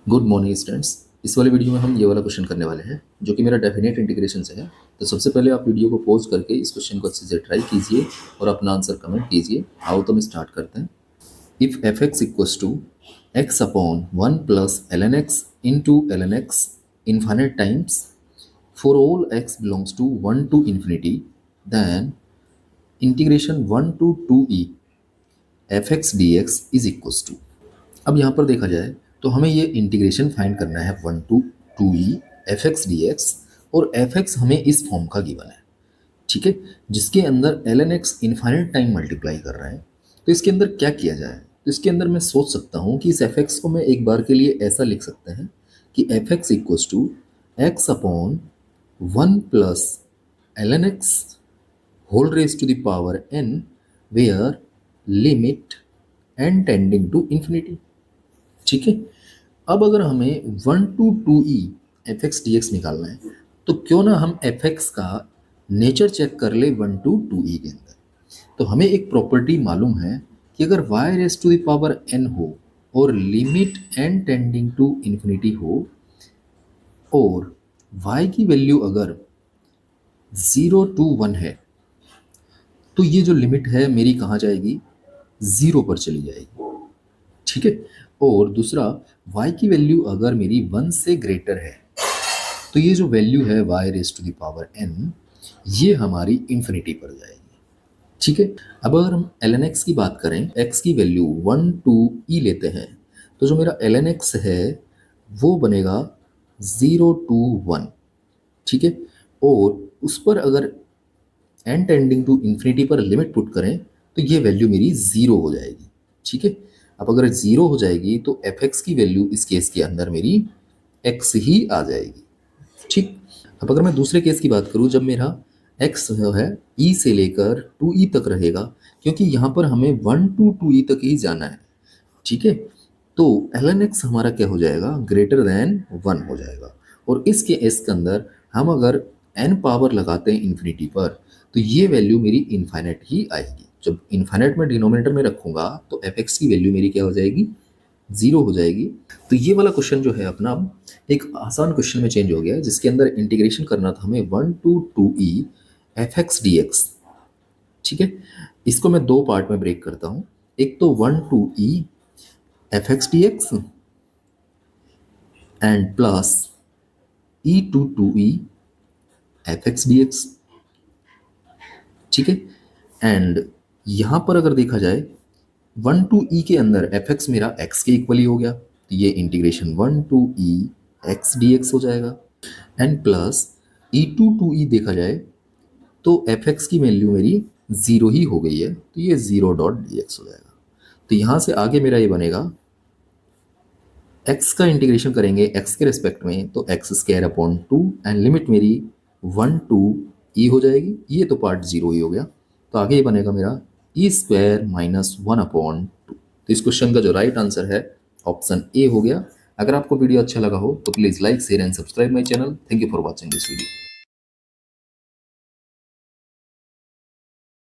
Good morning students. इस वाले video में हम ये वाला क्वेश्चन करने वाले हैं जो कि मेरा डेफिनेट इंटीग्रेशन से है। तो सबसे पहले आप वीडियो को पॉज करके इस क्वेश्चन को अच्छे से ट्राई कीजिए और अपना आंसर कमेंट कीजिए। आओ तो हम स्टार्ट करते हैं। If F X equals to X upon one plus L N X into L N X infinite times for all X belongs to one to infinity then integration one to to e F X D X is equals to. अब यहाँ पर देखा जाए तो हमें ये integration find करना है one to to e F X D X, और एफ एक्स हमें इस फॉर्म का गिवन है, ठीक है, जिसके अंदर L N X infinite time multiply कर रहे हैं। तो इसके अंदर क्या किया जाए? तो इसके अंदर मैं सोच सकता हूँ कि इस एफ एक्स को मैं एक बार के लिए ऐसा लिख सकते हैं कि F X equals to X upon one plus L N X whole raise to the power N where limit N tending to infinity. ठीक है। अब अगर हमें one to to e F X D X निकालना है तो क्यों ना हम एफ एक्स का नेचर चेक कर ले वन टू टू ई के अंदर। तो हमें एक प्रॉपर्टी मालूम है कि अगर Y raise to the power N हो और limit N tending to infinity हो और y की वैल्यू अगर 0 to 1 है तो ये जो लिमिट है मेरी कहाँ जाएगी? 0 पर चली जाएगी, ठीक है। और दूसरा, y की वैल्यू अगर मेरी 1 से ग्रेटर है तो ये जो वैल्यू है y raise to the power n ये हमारी इन्फिनिटी पर जाएगी, ठीक है। अब अगर हम ln x की बात करें, x की वैल्यू 1 to e लेते हैं तो जो मेरा ln x है वो बनेगा 0 to 1, ठीक है। और उस पर अगर n टेंडिंग टू इन्फिनिटी पर लिमिट पुट करें तो ये वैल्यू मेरी 0 हो जाएगी, ठीक है। अब अगर 0 हो जाएगी तो एफ एक्स की वैल्यू इस केस के अंदर मेरी x ही आ जाएगी, ठीक। अब अगर मैं दूसरे केस की बात करूं, जब मेरा x जो है e से लेकर 2e तक रहेगा, क्योंकि यहाँ पर हमें 1 to 2e तक ही जाना है, ठीक है। तो ln x हमारा क्या हो जाएगा? ग्रेटर देन 1 हो जाएगा। और इस केस के अंदर हम अगर n पावर लगाते हैं इन्फिनिटी पर तो ये वैल्यू मेरी इनफाइनाइट ही आएगी। जब इनफाइनाइट में डिनोमिनेटर में रखूंगा तो एफ एक्स की वैल्यू मेरी क्या हो जाएगी? 0 हो जाएगी। तो ये वाला क्वेश्चन जो है अपना अब एक आसान क्वेश्चन में चेंज हो गया है, जिसके अंदर इंटीग्रेशन करना था हमें 1 to 2e F X D x, ठीक है। इसको मैं दो पार्ट में ब्रेक करता हूँ। एक तो 1 to e F X D x and plus e to 2e F X D x, ठीक है। एंड यहाँ पर अगर देखा जाए 1 to e के अंदर एफ एक्स मेरा x के इक्वली हो गया, तो ये integration 1 to e X D X हो जाएगा। And plus e to to E देखा जाए तो एफ एक्स की वैल्यू मेरी 0 ही हो गई है, तो ये 0.dx हो जाएगा। तो यहाँ से आगे मेरा ये बनेगा x का इंटीग्रेशन करेंगे x के रिस्पेक्ट में तो x square upon 2 and limit मेरी 1 to e हो जाएगी। ये तो पार्ट 0 ही हो गया, तो आगे ये बनेगा मेरा e स्क्वायर माइनस 1/2। तो इस क्वेश्चन का जो राइट आंसर है ऑप्शन ए हो गया। अगर आपको वीडियो अच्छा लगा हो तो please like share and subscribe my channel. Thank you for watching this video.